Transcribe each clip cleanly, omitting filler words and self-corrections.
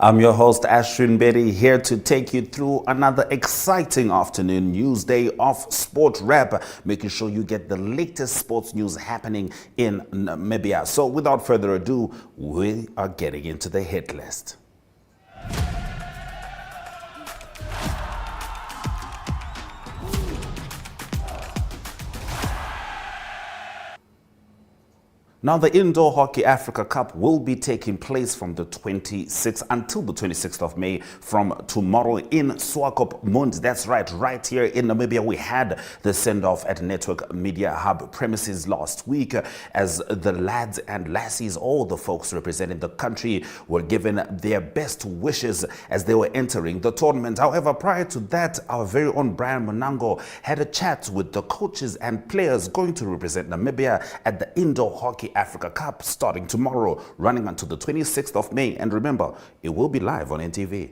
I'm your host, Ashwin Betty, here to take you through another exciting afternoon news day of Sport Wrap, making sure you get the latest sports news happening in Namibia. So without further ado, we are getting into the hit list. Now, the Indoor Hockey Africa Cup will be taking place from the 26th until the 26th of May from tomorrow in Swakopmund. That's right here in Namibia. We had the send-off at Network Media Hub premises last week as the lads and lassies, all the folks representing the country, were given their best wishes as they were entering the tournament. However, prior to that, our very own Brian Monango had a chat with the coaches and players going to represent Namibia at the Indoor Hockey Africa Cup starting tomorrow, running until the 26th of May. And remember, it will be live on NTV.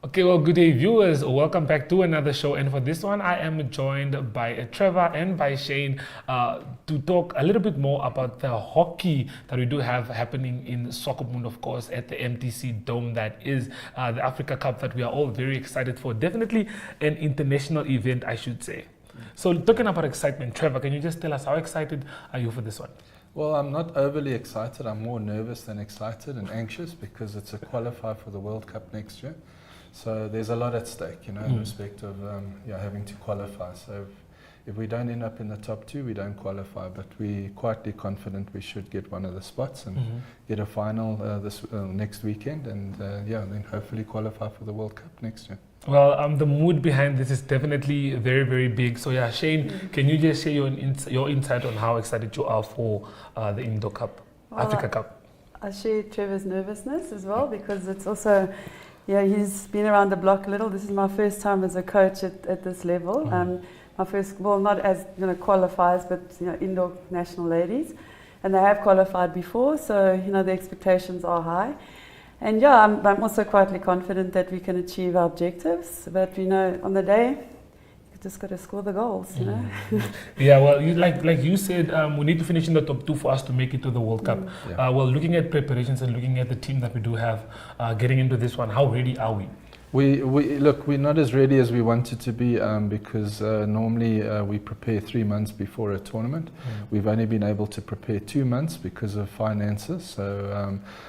Okay, well, good day, viewers. Welcome back to another show. And for this one, I am joined by Trevor and by Shane to talk a little bit more about the hockey that we do have happening in Swakopmund, of course, at the MTC Dome. That is the Africa Cup that we are all very excited for. Definitely an international event, I should say. So talking about excitement, Trevor, can you just tell us how excited are you for this one? Well, I'm not overly excited. I'm more nervous than excited and anxious because it's a qualifier for the World Cup next year. So there's a lot at stake, you know, in respect of having to qualify. So if we don't end up in the top two, we don't qualify. But we're quietly confident we should get one of the spots and get a final this next weekend, and then hopefully qualify for the World Cup next year. Well, the mood behind this is definitely very, very big. So yeah, Shane, can you just share your insight on how excited you are for the Indo Cup, Africa Cup? I share Trevor's nervousness as well because it's also, he's been around the block a little. This is my first time as a coach at this level. My first, well, not as qualifiers, but indoor national ladies, and they have qualified before, so the expectations are high. And I'm also quietly confident that we can achieve our objectives. But on the day, you just got to score the goals. Yeah, well, like you said, we need to finish in the top two for us to make it to the World Cup. Well, looking at preparations and looking at the team that we do have getting into this one, how ready are we? We're not as ready as we wanted to be because normally we prepare 3 months before a tournament. We've only been able to prepare 2 months because of finances.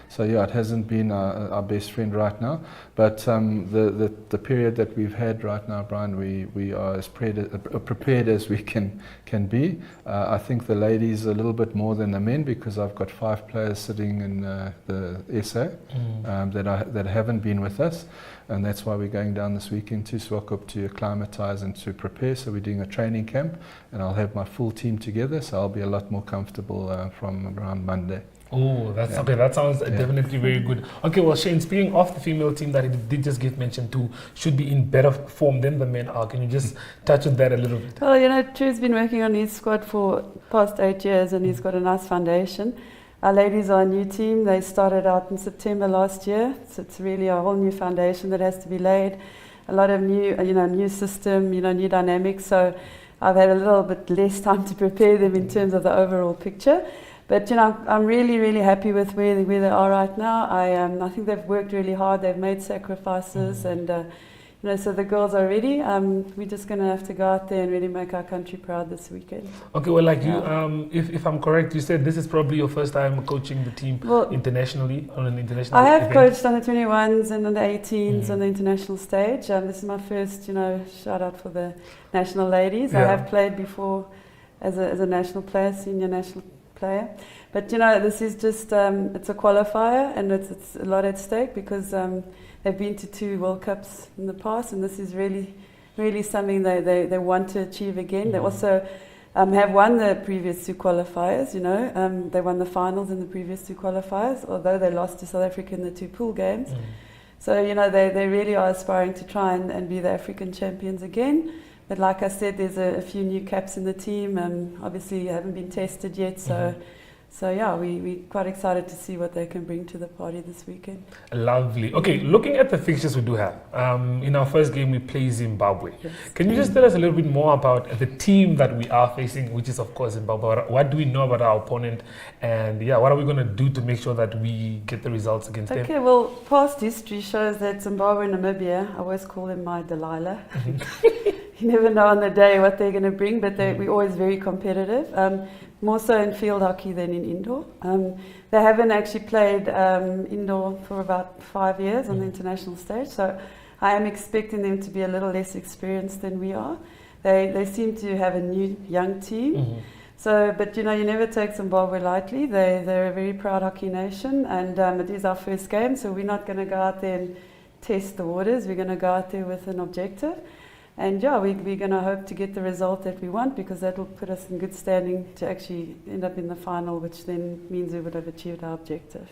So it hasn't been our best friend right now. But the period that we've had right now, Brian, we are as prepared as we can be. I think the ladies a little bit more than the men because I've got 5 players sitting in the SA that haven't been with us. And that's why we're going down this weekend to Swakop to acclimatise and to prepare. So we're doing a training camp, and I'll have my full team together, so I'll be a lot more comfortable from around Monday. Oh, that's okay. That sounds definitely very good. Okay, well, Shane, speaking of the female team that he did just get mentioned to, should be in better form than the men are. Can you just touch on that a little bit? Well, Drew's been working on his squad for past 8 years, and he's got a nice foundation. Our ladies are a new team. They started out in September last year, so it's really a whole new foundation that has to be laid. A lot of new, new system, new dynamics. So I've had a little bit less time to prepare them in terms of the overall picture. But I'm really, really happy with where they are right now. I think they've worked really hard. They've made sacrifices, and so the girls are ready. We're just going to have to go out there and really make our country proud this weekend. Okay, well, you, if I'm correct, you said this is probably your first time coaching the team internationally on an international I have event. coached under 21s and under 18s on the international stage. This is my first, shout out for the national ladies. I have played before as a national player, senior national player. But this is just it's a qualifier, and it's a lot at stake because they've been to 2 World Cups in the past, and this is really, really something they want to achieve again. They also have won the previous 2 qualifiers. They won the finals in the previous 2 qualifiers, although they lost to South Africa in the 2 pool games. So they really are aspiring to try and be the African champions again. But like I said, there's a few new caps in the team. Obviously, haven't been tested yet, so So yeah, we're quite excited to see what they can bring to the party this weekend. Lovely. Okay, looking at the fixtures we do have, in our first game we play Zimbabwe. Yes. Can you just tell us a little bit more about the team that we are facing, which is of course Zimbabwe? What do we know about our opponent? And yeah, what are we going to do to make sure that we get the results against them? Okay, well, past history shows that Zimbabwe and Namibia, I always call them my Delilah. You never know on the day what they're going to bring, but we're always very competitive. More so in field hockey than in indoor. They haven't actually played indoor for about 5 years on the international stage, so I am expecting them to be a little less experienced than we are. They seem to have a new young team. So, but you know, you never take Zimbabwe lightly. They're a very proud hockey nation, and it is our first game, so we're not going to go out there and test the waters. We're going to go out there with an objective. And yeah, we're going to hope to get the result that we want, because that will put us in good standing to actually end up in the final, which then means we would have achieved our objective.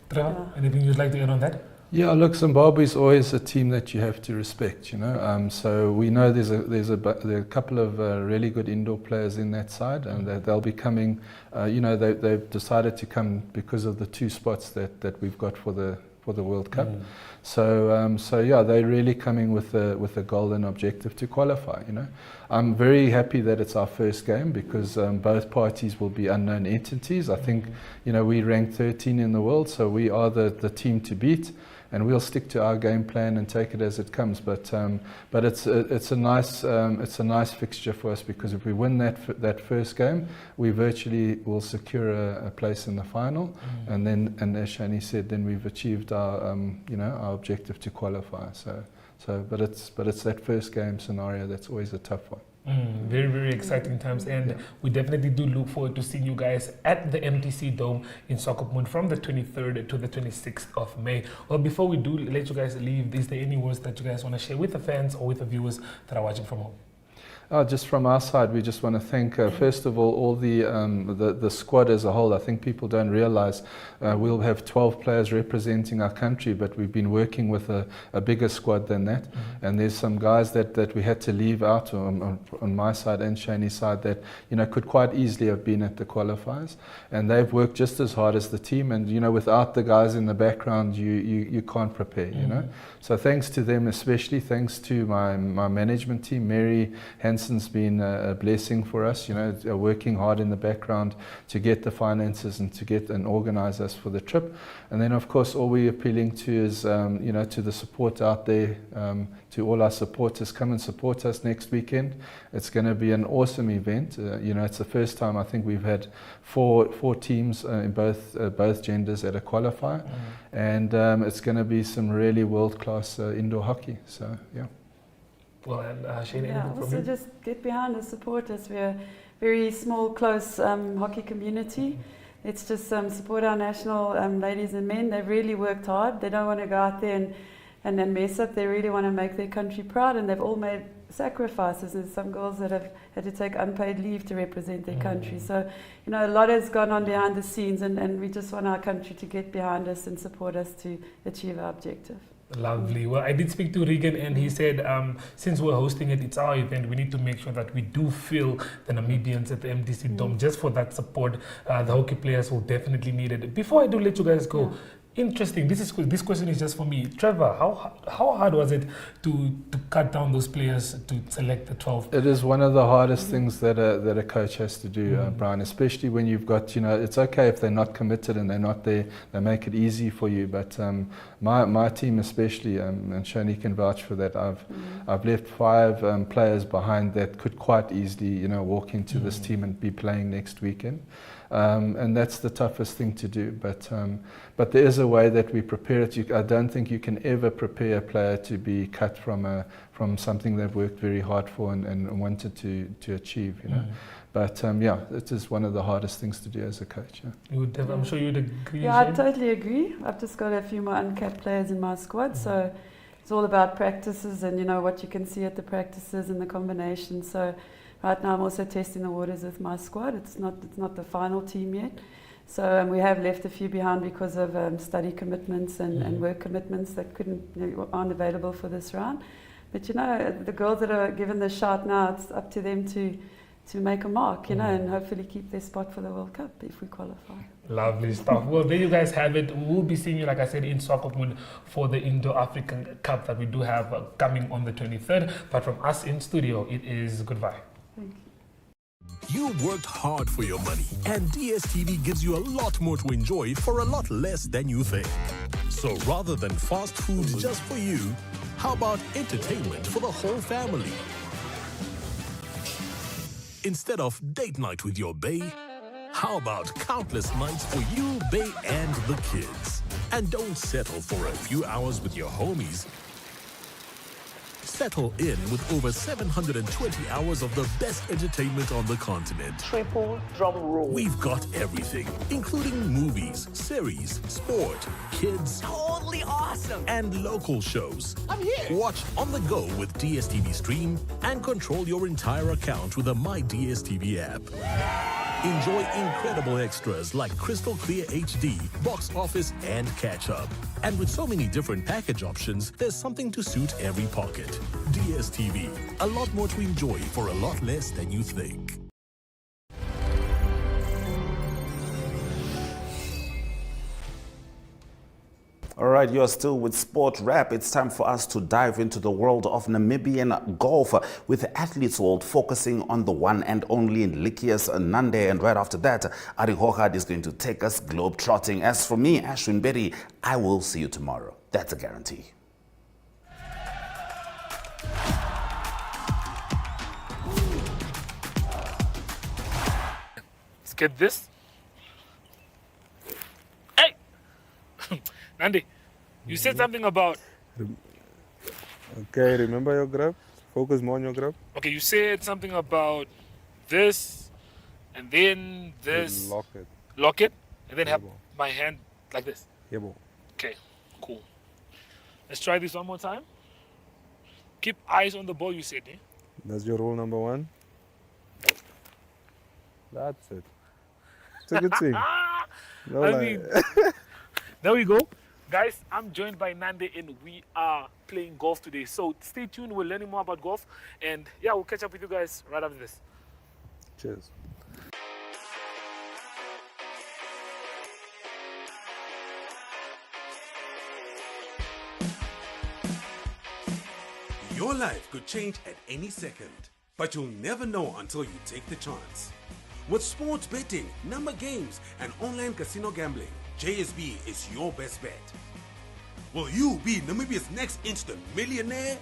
Trevor, anything you'd like to add on that? Yeah, look, Zimbabwe is always a team that you have to respect, you know. So we know there are a couple of really good indoor players in that side, and they'll be coming. You know, they've decided to come because of the 2 spots that we've got for the World Cup. So yeah, they're really coming with a golden objective to qualify. You know, I'm very happy that it's our first game, because both parties will be unknown entities. I think, you know, we ranked 13 in the world, so we are the team to beat, and we'll stick to our game plan and take it as it comes. But it's a nice fixture for us, because if we win that first game, we virtually will secure a place in the final, and then, and as Shani said, then we've achieved our you know, our objective to qualify. But it's that first game scenario that's always a tough one. Very, very exciting times, and we definitely do look forward to seeing you guys at the MTC Dome in Swakopmund from the 23rd to the 26th of May. Well, before we do let you guys leave, is there any words that you guys want to share with the fans or with the viewers that are watching from home? Just from our side, we just want to thank, first of all the squad as a whole. I think people don't realize we'll have 12 players representing our country, but we've been working with a bigger squad than that. And there's some guys that we had to leave out on my side and Shani's side that, you know, could quite easily have been at the qualifiers. And they've worked just as hard as the team. And, you know, without the guys in the background, you can't prepare, you know. So thanks to them, especially thanks to my management team. Mary Hanson's been a blessing for us, you know, working hard in the background to get the finances and to get and organize us for the trip. And then, of course, all we're appealing to is, you know, to the support out there, to all our supporters. Come and support us next weekend. It's going to be an awesome event. You know, it's the first time I think we've had four teams in both genders at a qualifier, and it's going to be some really world-class indoor hockey. So, yeah. Well, and Shane, anything from also you? just get behind us, support us. We're a very small, close hockey community. Let's just support our national ladies and men. They've really worked hard. They don't want to go out there and then mess up. They really want to make their country proud, and they've all made sacrifices. There's some girls that have had to take unpaid leave to represent their country. So, you know, a lot has gone on behind the scenes, and we just want our country to get behind us and support us to achieve our objective. Lovely. Well, I did speak to Regan, and he said, since we're hosting it, it's our event, we need to make sure that we do feel the Namibians at the MTC Dome. Just for that support, the hockey players will definitely need it. Before I do let you guys go, interesting. This question is just for me. Trevor, how hard was it to cut down those players to select the 12? It is one of the hardest things that a coach has to do, Brian. Especially when you've got, you know, it's okay if they're not committed and they're not there. They make it easy for you. But my team especially, and Shani can vouch for that. I've left 5 players behind that could quite easily, you know, walk into this team and be playing next weekend. And that's the toughest thing to do. But there is a way that we prepare it. I don't think you can ever prepare a player to be cut from something they've worked very hard for and wanted to achieve, you know. But yeah, it is one of the hardest things to do as a coach. Yeah. I'm sure you'd agree. Yeah, I totally agree. I've just got a few more uncapped players in my squad, so it's all about practices and, you know, what you can see at the practices and the combinations. So right now I'm also testing the waters with my squad. It's not the final team yet. So we have left a few behind because of study commitments and work commitments that aren't available for this round. But, you know, the girls that are given the shot now, it's up to them to to make a mark, you know, and hopefully keep their spot for the World Cup if we qualify. Lovely stuff. Well, there you guys have it. We'll be seeing you, like I said, in Swakopmund for the Indo-African Cup that we do have coming on the 23rd. But from us in studio, it is goodbye. Thank you. You worked hard for your money, and DSTV gives you a lot more to enjoy for a lot less than you think. So rather than fast food just for you, how about entertainment for the whole family? Instead of date night with your bae, how about countless nights for you, bae, and the kids? And don't settle for a few hours with your homies. Settle in with over 720 hours of the best entertainment on the continent. Triple drum roll. We've got everything, including movies, series, sport, kids, Totally awesome. and local shows. I'm here. Watch on the go with DSTV Stream and control your entire account with the My DSTV app. Enjoy incredible extras like crystal clear HD, box office, and catch up. And with so many different package options, there's something to suit every pocket. DSTV, a lot more to enjoy for a lot less than you think. All right, you're still with Sport Wrap. It's time for us to dive into the world of Namibian golf with the Athletes World focusing on the one and only Likius Nande. And right after that, Ari Hochad is going to take us globe-trotting. As for me, Ashwin Berry, I will see you tomorrow. That's a guarantee. Let's get this. Hey! Nande, you said something about... Okay, remember your grab? Focus more on your grab. Okay, you said something about this, and then this. Lock it. Lock it, and then have bro. my hand like this. Yeah, bro. Okay, cool. Let's try this one more time. Keep eyes on the ball, you said, eh? That's your rule number one. That's it. It's a good thing. No I lie. mean, there we go. Guys, I'm joined by Nande and we are playing golf today. So stay tuned, we're learning more about golf. And yeah, we'll catch up with you guys right after this. Cheers. Your life could change at any second, but you'll never know until you take the chance. With sports betting, number games, and online casino gambling, JSB is your best bet. Will you be Namibia's next instant millionaire?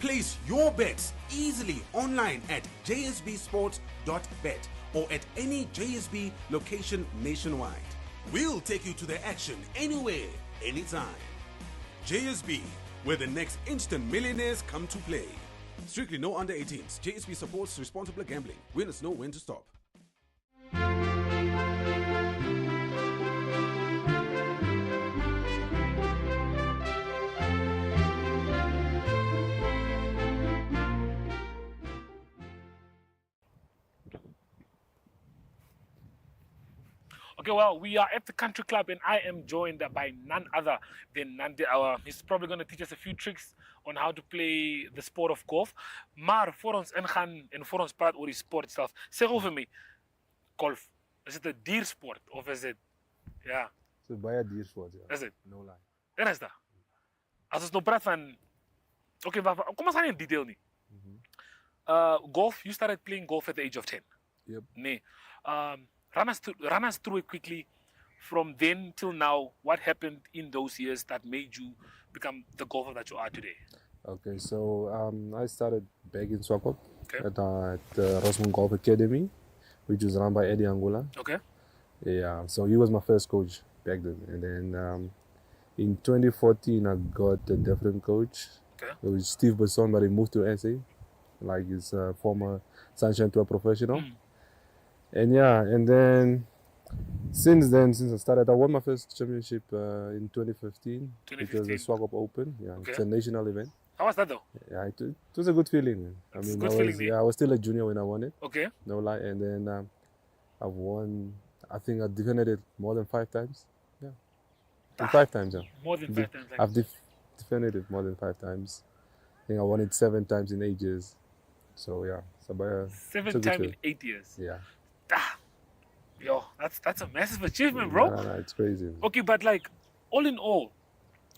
Place your bets easily online at jsbsports.bet or at any JSB location nationwide. We'll take you to the action anywhere, anytime. JSB, where the next instant millionaires come to play. Strictly no under 18s. JSB supports responsible gambling. Winners know when to stop. Okay, well, we are at the country club and I am joined by none other than Nande. He's probably going to teach us a few tricks on how to play the sport of golf. Maar voor ons ingaan en voor ons praat oor die sport zelf, zeg over me, golf, is het een diersport of is het, ja, So buy a deer sport, yeah. is het? No lie. En is dat? Als we nou praat van, oké, kom eens aan in detail niet. Golf, you started playing golf at the age of 10. Yep. Nee. Run us through it quickly. From then till now, what happened in those years that made you become the golfer that you are today? Okay, so I started back in Swakop Okay. at the Rosemont Golf Academy, which was run by Eddie Angula. Okay. Yeah, so he was my first coach back then. And then in 2014, I got a different coach. Okay. It was Steve Besson, but he moved to SA, like his former Sunshine Tour professional. And yeah, and then since I started, I won my first championship in 2015. It was the 2015. Swakop Open. Yeah, Okay. it's a national event. How was that though? Yeah, it was a good feeling. Man. I It's mean, good I feeling, was, eh? yeah, I was still a junior when I won it. Okay. No lie. And then I've won. I think I defended it more than 5 times. Yeah, 5 times. Yeah. More than 5 times. I've defended it more than 5 times. I think I won it 7 times in 8 years. So yeah, Sabaya. 7th time in 8 years. Yeah. Ah, yo, that's a massive achievement, bro. No, it's crazy. Okay, but like, all in all,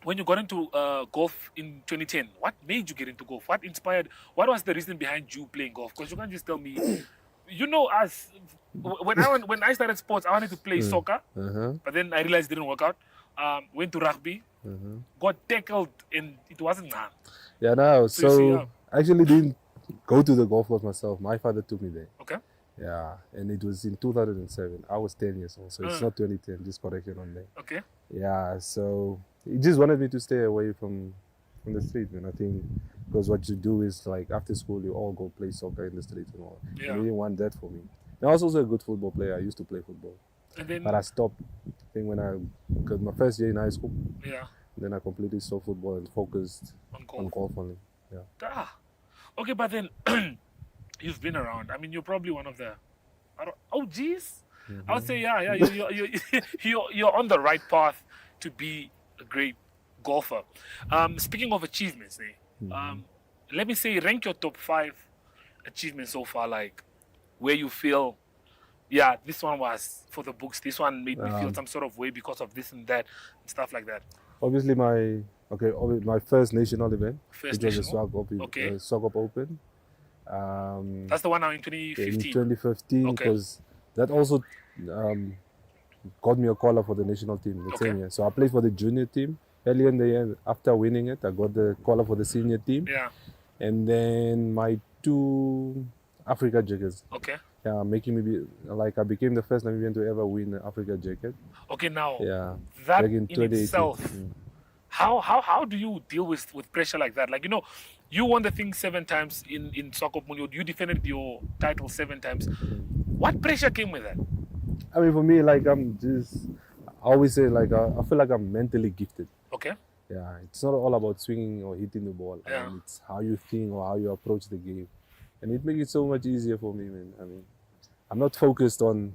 when you got into golf in 2010, what made you get into golf? What inspired? What was the reason behind you playing golf? Because you can't just tell me. You know, as when I started sports, I wanted to play soccer, but then I realized it didn't work out. Went to rugby, got tackled, and it wasn't none. Yeah, no. So you see, I actually didn't go to the golf course myself. My father took me there. Okay. Yeah, and it was in 2007. I was 10 years old, so it's not 2010. Just correction on there. Okay. Yeah, so he just wanted me to stay away from the street, and I think because what you do is like after school you all go play soccer in the street and all. Yeah. And he didn't want that for me. And I was also a good football player. I used to play football, And then, but I stopped. I think because my first year in high school, yeah, then I completely stopped football and focused on on golf. golf only. Yeah. Ah. Okay, but then you've been around. I mean, you're probably one of the OGs. I would say, yeah, you're on the right path to be a great golfer. Speaking of achievements, let me say, rank your top 5 achievements so far, like where you feel, yeah, this one was for the books. This one made me feel some sort of way because of this and that, and stuff like that. Obviously, my first national event, First which was the national? Okay. Swakopmund. That's the one now in 2015. In 2015, Okay. because that also got me a caller for the national team the same year. So I played for the junior team. Earlier in the year, after winning it, I got the caller for the senior team. Yeah. And then my 2 Africa jackets. Okay. Yeah, making me I became the first Namibian to ever win an Africa jacket. Okay, now Yeah. that back in 2018. itself, how do you deal with pressure like that? Like, you know, you won the thing 7 times in Swakopmund. You defended your title 7 times. What pressure came with that? I mean, for me, I always say, I feel like I'm mentally gifted. Okay. Yeah, it's not all about swinging or hitting the ball. Yeah. It's how you think or how you approach the game. And it makes it so much easier for me, man. I mean, I'm not focused on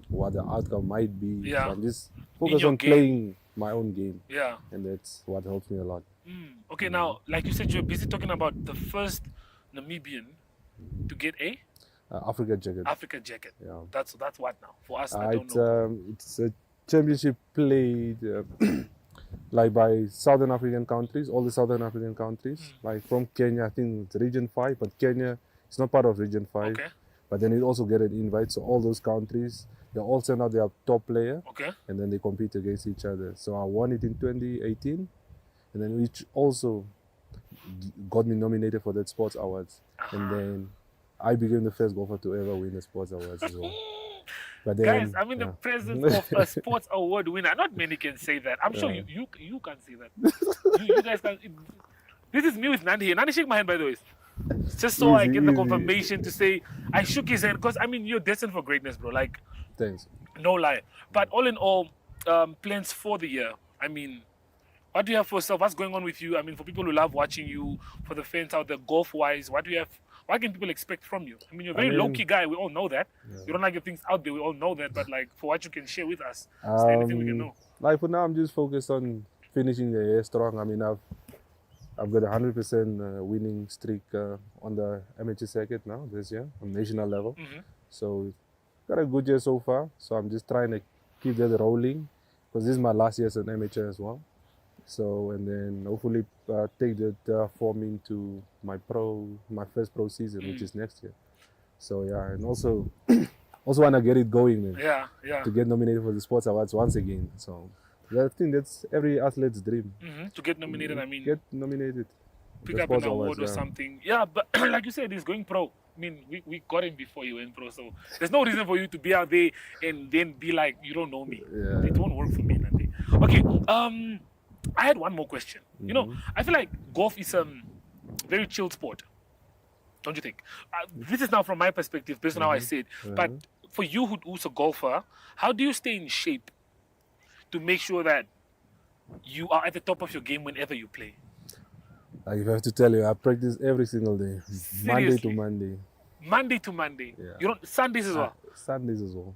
what the outcome might be. Yeah. I'm just focused your on game. playing my own game. Yeah. And that's what helps me a lot. Okay, now, like you said, you're busy talking about the first Namibian to get a Africa jacket. Africa jacket. Yeah. That's what now? For us, I don't know. It's a championship played by Southern African countries, all the Southern African countries. Like from Kenya, I think it's Region 5, but Kenya is not part of Region 5. Okay. But then it also get an invite, so all those countries, they all send out their top player, Okay. and then they compete against each other. So I won it in 2018, and then which also got me nominated for that Sports Awards. And then I became the first golfer to ever win the Sports Awards as well. But then, Guys, I'm in the presence of a sports award winner. Not many can say that. I'm sure you can say that. you guys can. This is me with Nande here. Nande, shake my hand, by the way. Just so I get the confirmation to say I shook his hand, because I mean, you're destined for greatness, bro. Like, thanks. no lie. But all in all, plans for the year. I mean, what do you have for yourself? What's going on with you? I mean, for people who love watching you, for the fans out there, golf-wise, what do you have? What can people expect from you? I mean, you're a very low-key guy. We all know that. Yeah. You don't like your things out there. We all know that. But like, for what you can share with us, is there anything we can know? Like for now, I'm just focused on finishing the year strong. I mean, I've got a 100% winning streak on the amateur circuit now this year on national level. So got a good year so far. So I'm just trying to keep that rolling, because this is my last year as an amateur as well. So, and then hopefully take that form into my first pro season, which is next year. So yeah, and also want to get it going, man. Yeah. To get nominated for the Sports Awards once again. So I think that's every athlete's dream. To get nominated, I mean, get nominated. Pick up an award or something. Yeah, but like you said, he's going pro. I mean, we got him before he went pro, so there's no reason for you to be out there and then be like, you don't know me. Yeah. It won't work for me, Nande. Okay, I had one more question. You know, I feel like golf is a very chilled sport. Don't you think? This is now from my perspective, based on how I see it. But for you who's a golfer, how do you stay in shape to make sure that you are at the top of your game whenever you play? Like, if I have to tell you, I practice every single day, Seriously? Monday to Monday. Monday to Monday. Yeah. You don't Sundays as well. Sundays as well.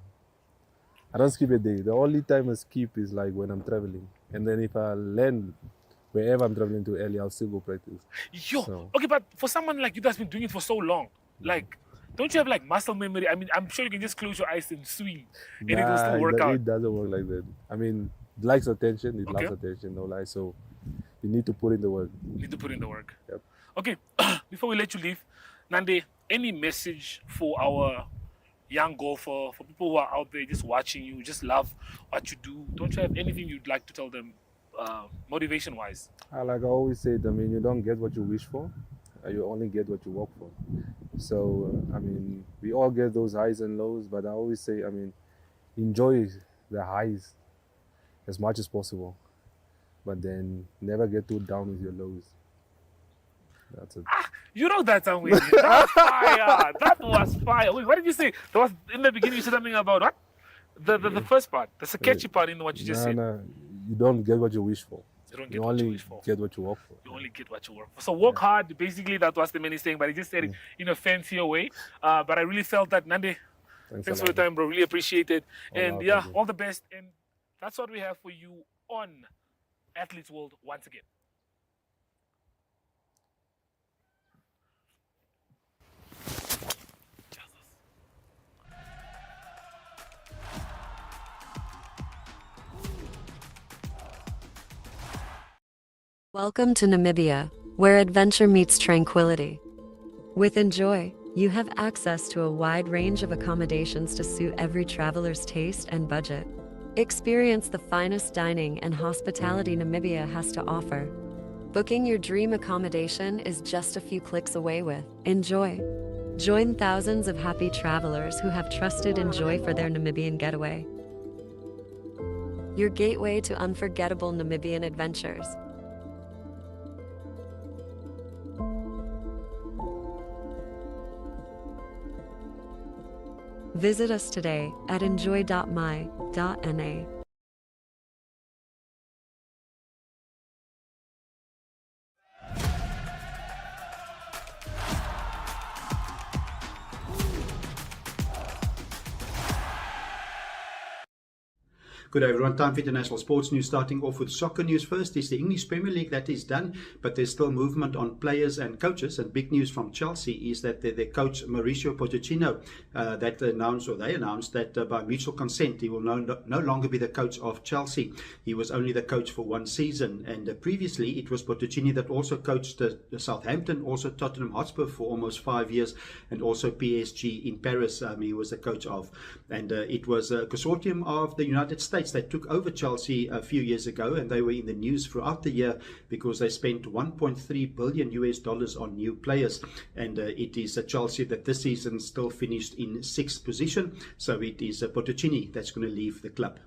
I don't skip a day. The only time I skip is like when I'm traveling, and then if I land wherever I'm traveling to early, I'll still go practice. Okay, but for someone like you that's been doing it for so long, like don't you have like muscle memory? I mean, I'm sure you can just close your eyes and swing, and it will still work out. It doesn't work like that. I mean, it likes attention. It Okay. loves attention, no lie. So you need to put in the work. Need to put in the work. Yep. Okay, before we let you leave, Nande, any message for our young golfer, for people who are out there just watching you, just love what you do? Don't you have anything you'd like to tell them, motivation-wise? Like I always say, I mean, you don't get what you wish for. You only get what you work for. So, I mean, we all get those highs and lows, but I always say, I mean, enjoy the highs as much as possible, but then never get too down with your lows. That's it. You know that somewhere. That was fire. That was fire. Wait, what did you say? That was in the beginning. You said something about what? The first part, the sketchy part in what you just said. No, you don't get what you wish for. You don't get You what you only wish for. get what you work for. You only get what you work for. So work hard. Basically, that was the man is saying, but he just said it in a fancier way. But I really felt that, Nande, thanks for your time, bro. Really appreciate it. And yeah, all the best. And that's what we have for you on Athletes World once again. Welcome to Namibia, where adventure meets tranquility. With Enjoy, you have access to a wide range of accommodations to suit every traveler's taste and budget. Experience the finest dining and hospitality Namibia has to offer. Booking your dream accommodation is just a few clicks away with Enjoy. Join thousands of happy travelers who have trusted Enjoy for their Namibian getaway. Your gateway to unforgettable Namibian adventures. Visit us today at enjoy.my.na. Good day everyone, time for international sports news. Starting off with soccer news first is the English Premier League. That is done, but there's still movement on players and coaches, and big news from Chelsea is that their coach Mauricio Pochettino they announced that by mutual consent he will no longer be the coach of Chelsea. He was only the coach for one season, and previously it was Pochettino that also coached Southampton, also Tottenham Hotspur for almost 5 years, and also PSG in Paris he was the coach of. And it was a consortium of the United States that took over Chelsea a few years ago, and they were in the news throughout the year because they spent $1.3 billion on new players. And it is Chelsea that this season still finished in 6th position, so it is Pochettino that's going to leave the club.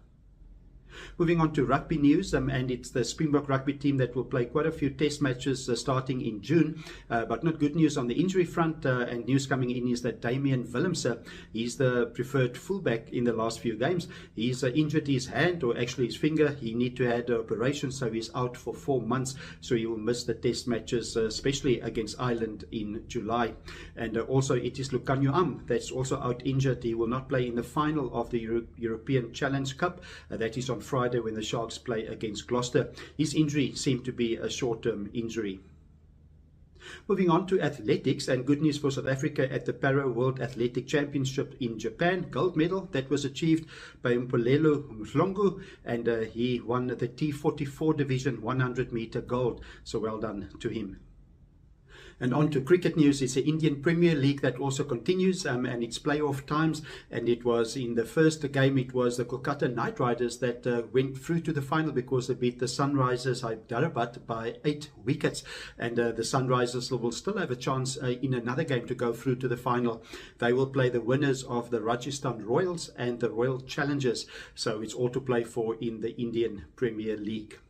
Moving on to rugby news, and it's the Springbok rugby team that will play quite a few test matches starting in June, but not good news on the injury front, and news coming in is that Damian Willemse, he's the preferred fullback in the last few games. He's injured his hand, or actually his finger. He need to have the operation, so he's out for 4 months, so he will miss the test matches, especially against Ireland in July. And also it is Lukanyo that's also out injured. He will not play in the final of the European Challenge Cup. That is on Friday when the Sharks play against Gloucester. His injury seemed to be a short-term injury. Moving on to athletics, and good news for South Africa at the Para World Athletic Championship in Japan. Gold medal that was achieved by Mpolelo Mhlongo, and he won the T44 division 100 meter gold. So well done to him. And on to cricket news. It's the Indian Premier League that also continues, and it's playoff times. And it was in the first game, it was the Kolkata Knight Riders that went through to the final because they beat the Sunrisers Hyderabad by 8 wickets. And the Sunrisers will still have a chance in another game to go through to the final. They will play the winners of the Rajasthan Royals and the Royal Challengers. So it's all to play for in the Indian Premier League.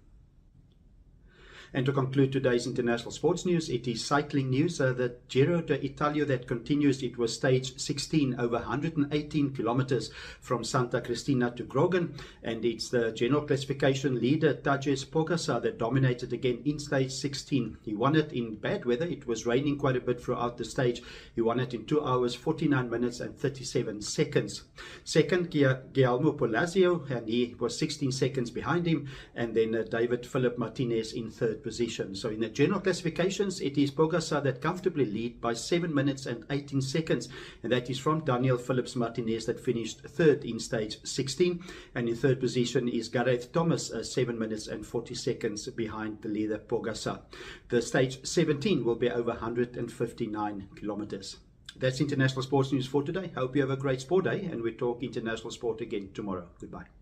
And to conclude today's international sports news, it is cycling news. The Giro d'Italia that continues. It was stage 16 over 118 kilometers from Santa Cristina to Grogan, and it's the general classification leader Tadej Pogačar that dominated again in stage 16. He won it in bad weather. It was raining quite a bit throughout the stage. He won it in 2 hours 49 minutes and 37 seconds. Second, Guillermo Palacio, and he was 16 seconds behind him, and then David Philip Martinez in third third position. So in the general classifications, it is Pogasa that comfortably lead by 7 minutes and 18 seconds. And that is from Daniel Phillips Martinez that finished third in stage 16. And in third position is Gareth Thomas, 7 minutes and 40 seconds behind the leader Pogasa. The stage 17 will be over 159 kilometers. That's international sports news for today. Hope you have a great sport day, and we talk international sport again tomorrow. Goodbye.